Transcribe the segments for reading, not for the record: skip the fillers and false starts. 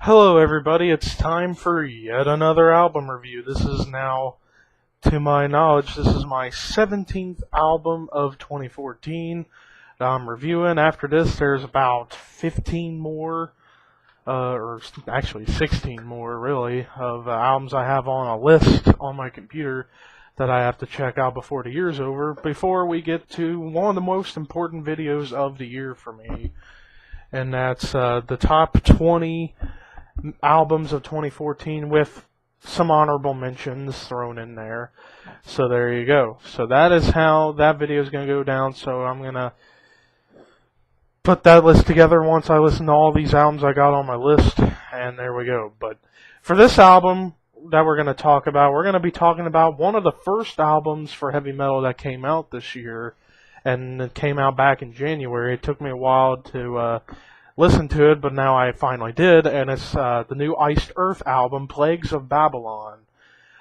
Hello everybody, it's time for yet another album review. This is now, to my knowledge, this is my 17th album of 2014 that I'm reviewing. After this, there's about 15 more, or actually 16 more really, of albums I have on a list on my computer that I have to check out before the year's over, before we get to one of the most important videos of the year for me. And that's the top 20 albums of 2014 with some honorable mentions thrown in there. So there you go. So that is how that video is going to go down. So I'm going to put that list together once I listen to all these albums I got on my list. And there we go. But for this album that we're going to talk about, we're going to be talking about one of the first albums for heavy metal that came out this year. And it came out back in January. It took me a while to listen to it, but now I finally did, and it's the new Iced Earth album, Plagues of Babylon.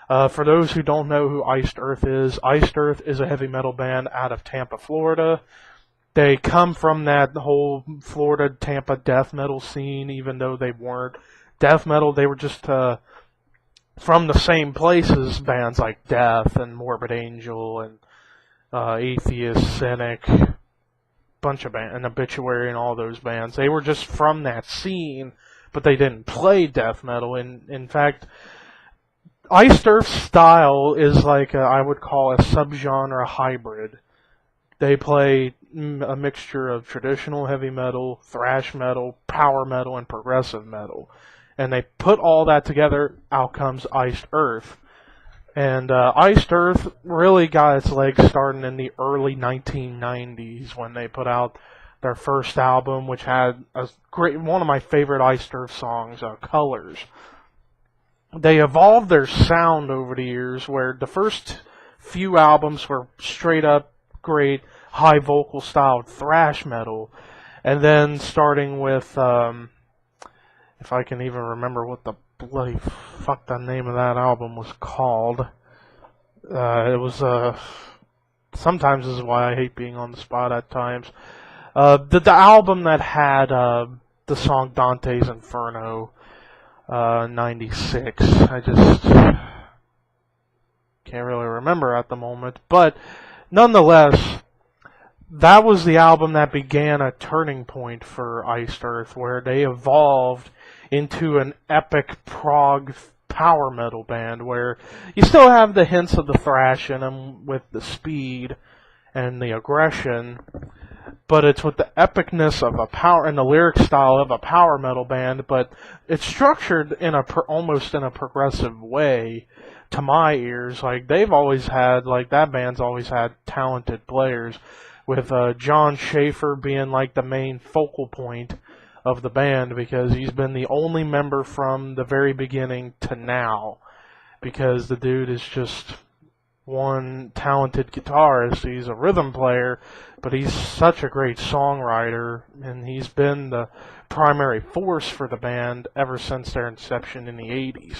For those who don't know who Iced Earth is a heavy metal band out of Tampa, Florida. They come from that whole Florida, Tampa death metal scene, even though they weren't death metal. They were just from the same places, bands like Death and Morbid Angel and Atheist, Cynic, bunch of bands, and Obituary and all those bands. They were just from that scene, but they didn't play death metal. In fact, Iced Earth's style is like I would call a subgenre hybrid. They play a mixture of traditional heavy metal, thrash metal, power metal, and progressive metal. And they put all that together, out comes Iced Earth. And Iced Earth really got its legs started in the early 1990s when they put out their first album, which had one of my favorite Iced Earth songs, Colors. They evolved their sound over the years, where the first few albums were straight up great high vocal style thrash metal, and then starting with, if I can even remember what the bloody fuck the name of that album was called. It was sometimes this is why I hate being on the spot at times. The album that had the song Dante's Inferno, 96. I just can't really remember at the moment, but nonetheless, that was the album that began a turning point for Iced Earth, where they evolved into an epic prog power metal band, where you still have the hints of the thrash in them with the speed and the aggression, but it's with the epicness of a power and the lyric style of a power metal band, but it's structured in almost in a progressive way to my ears. Like they've always had, like that band's always had talented players, with John Schaefer being like the main focal point of the band, because he's been the only member from the very beginning to now, because the dude is just one talented guitarist. He's a rhythm player, but he's such a great songwriter, and he's been the primary force for the band ever since their inception in the 80s.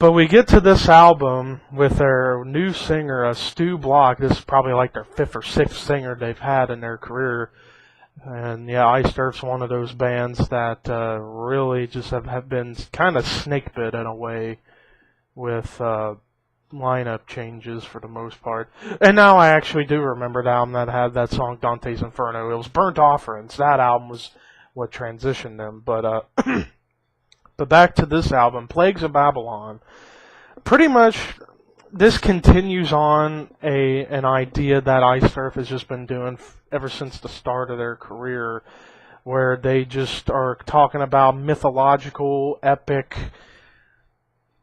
But we get to this album with their new singer, Stu Block. This is probably like their 5th or 6th singer they've had in their career. And yeah, Iced Earth's one of those bands that really just have been kind of snake bit in a way with lineup changes for the most part. And now I actually do remember the album that had that song Dante's Inferno. It was Burnt Offerings. That album was what transitioned them. But but back to this album, Plagues of Babylon. Pretty much this continues on an idea that Iced Earth has just been doing ever since the start of their career, where they just are talking about mythological, epic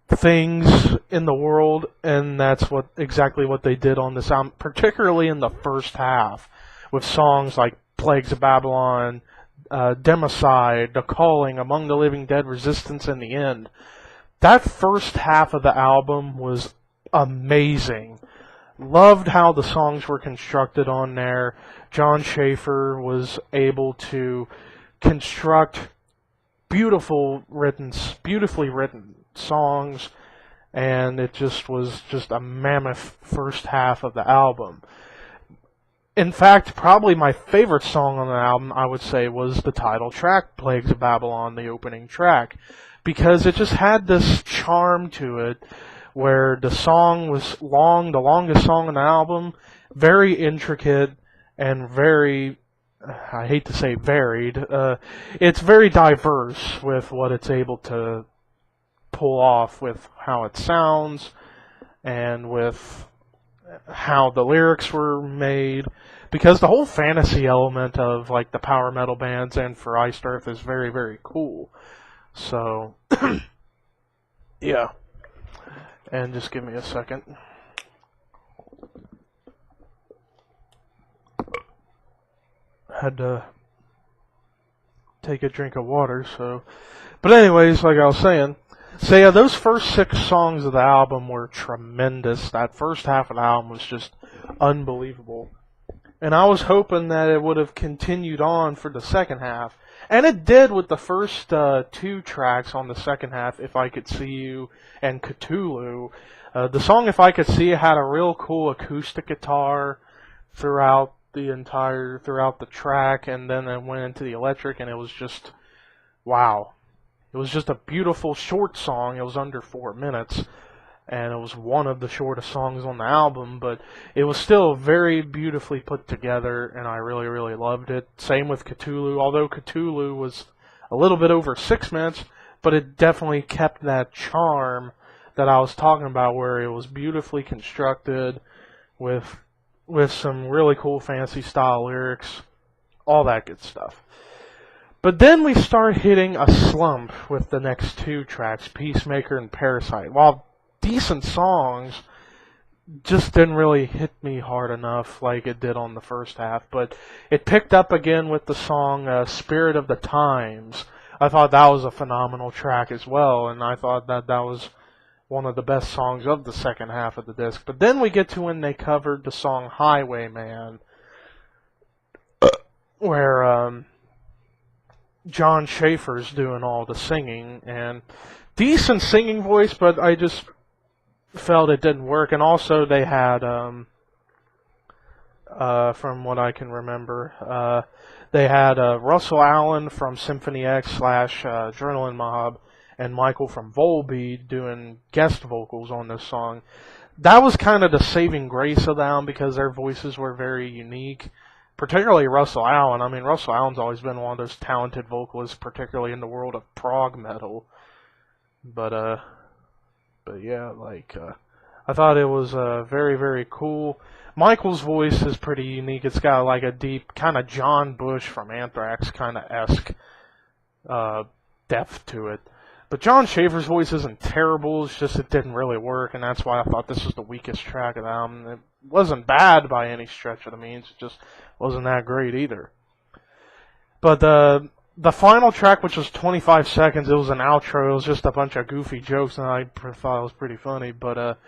things in the world, and that's exactly what they did on this album, particularly in the first half, with songs like Plagues of Babylon, Democide, The Calling, Among the Living Dead, Resistance, and The End. That first half of the album was amazing. Loved how the songs were constructed on there. John Schaefer was able to construct beautifully written songs, and it just was just a mammoth first half of the album. In fact, probably my favorite song on the album, I would say, was the title track, Plagues of Babylon, the opening track. Because it just had this charm to it, where the song was long, the longest song on the album, very intricate, and very, I hate to say varied, it's very diverse with what it's able to pull off, with how it sounds, and with how the lyrics were made, because the whole fantasy element of like the power metal bands and for Iced Earth is very, very cool. So yeah, and just give me a second. Had to take a drink of water. But anyways, like I was saying, so yeah, those first 6 songs of the album were tremendous. That first half of the album was just unbelievable. And I was hoping that it would have continued on for the second half. And it did with the first 2 tracks on the second half, If I Could See You and Cthulhu. The song If I Could See You had a real cool acoustic guitar throughout the track, and then it went into the electric, and it was just, wow. It was just a beautiful short song. It was under 4 minutes, and it was one of the shortest songs on the album, but it was still very beautifully put together, and I really, really loved it. Same with Cthulhu, although Cthulhu was a little bit over 6 minutes, but it definitely kept that charm that I was talking about, where it was beautifully constructed with some really cool fantasy style lyrics, all that good stuff. But then we start hitting a slump with the next 2 tracks, Peacemaker and Parasite. While decent songs, just didn't really hit me hard enough like it did on the first half. But it picked up again with the song Spirit of the Times. I thought that was a phenomenal track as well, and I thought that was one of the best songs of the second half of the disc. But then we get to when they covered the song Highwayman, where John Schaefer's doing all the singing, and decent singing voice, but I just felt it didn't work. And also they had, from what I can remember, they had Russell Allen from Symphony X / Adrenaline Mob and Michael from Volbeat doing guest vocals on this song. That was kind of the saving grace of the album, because their voices were very unique. Particularly Russell Allen. I mean, Russell Allen's always been one of those talented vocalists, particularly in the world of prog metal. But yeah, I thought it was very, very cool. Michael's voice is pretty unique. It's got like a deep, kind of John Bush from Anthrax kind of esque depth to it. But John Schaefer's voice isn't terrible. It's just it didn't really work, and that's why I thought this was the weakest track of the album. It wasn't bad by any stretch of the means. It just wasn't that great either. But the final track, which was 25 seconds, it was an outro. It was just a bunch of goofy jokes, and I thought it was pretty funny. But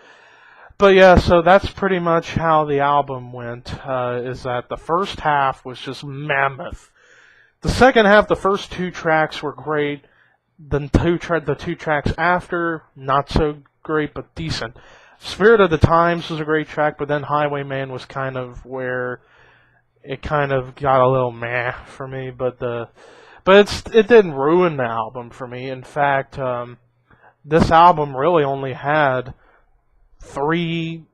yeah, so that's pretty much how the album went. Is that the first half was just mammoth. The second half, the first 2 tracks were great. The 2 tracks after, not so great, but decent. Spirit of the Times was a great track, but then Highwayman was kind of where it kind of got a little meh for me. But it didn't ruin the album for me. In fact, this album really only had 3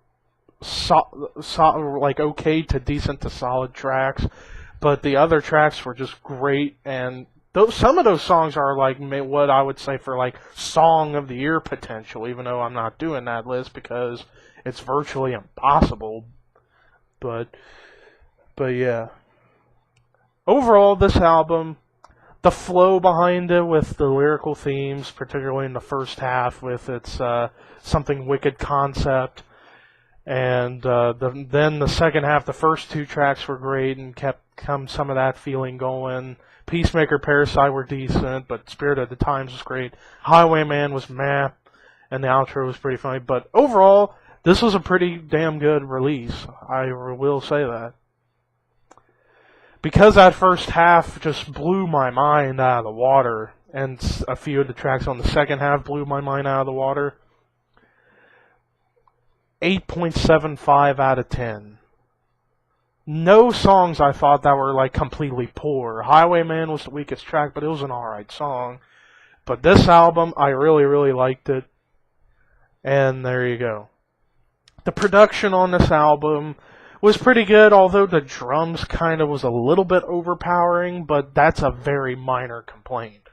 like okay to decent to solid tracks, but the other tracks were just great. And some of those songs are like what I would say for like Song of the Year potential, even though I'm not doing that list because it's virtually impossible. But yeah. Overall, this album, the flow behind it with the lyrical themes, particularly in the first half with its Something Wicked concept, and then the second half, the first 2 tracks were great and kept some of that feeling going. Peacemaker, Parasite were decent, but Spirit of the Times was great. Highwayman was meh, and the outro was pretty funny. But overall, this was a pretty damn good release. I will say that. Because that first half just blew my mind out of the water, and a few of the tracks on the second half blew my mind out of the water, 8.75 out of 10. no songs I thought that were like completely poor. Highwayman was the weakest track, but it was an alright song. But this album, I really, really liked it. And there you go. The production on this album was pretty good, although the drums kind of was a little bit overpowering, but that's a very minor complaint.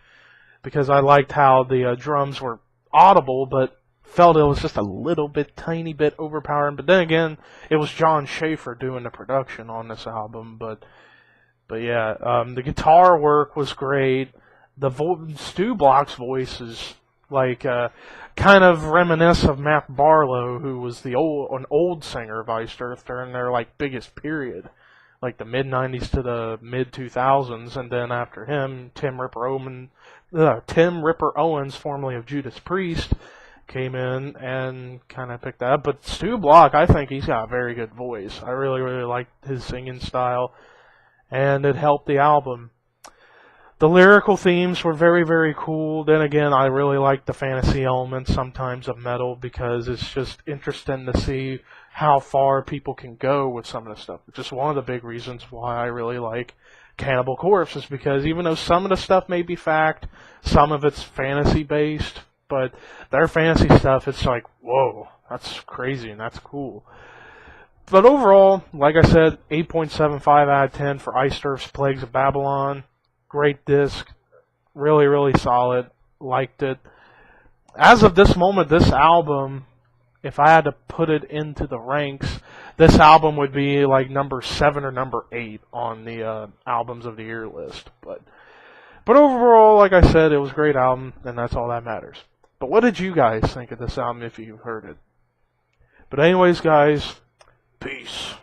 Because I liked how the drums were audible, but felt it was just a little bit, tiny bit overpowering. But then again, it was John Schaefer doing the production on this album. But yeah, the guitar work was great. Stu Block's voice is like kind of reminisce of Matt Barlow, who was an old singer of Iced Earth during their like biggest period, like the mid '90s to the mid 2000s, and then after him, Tim Ripper Owens, formerly of Judas Priest, came in and kind of picked that up. But Stu Block, I think he's got a very good voice. I really, really liked his singing style, and it helped the album. The lyrical themes were very, very cool. Then again, I really like the fantasy elements sometimes of metal because it's just interesting to see how far people can go with some of the stuff. Which is one of the big reasons why I really like Cannibal Corpse, is because even though some of the stuff may be fact, some of it's fantasy based, but their fantasy stuff, it's like, whoa, that's crazy and that's cool. But overall, like I said, 8.75 out of 10 for Iced Earth's Plagues of Babylon. Great disc. Really, really solid. Liked it. As of this moment, this album, if I had to put it into the ranks, this album would be like number 7 or number 8 on the albums of the year list. But overall, like I said, it was a great album, and that's all that matters. But what did you guys think of this album if you heard it? But anyways, guys, peace.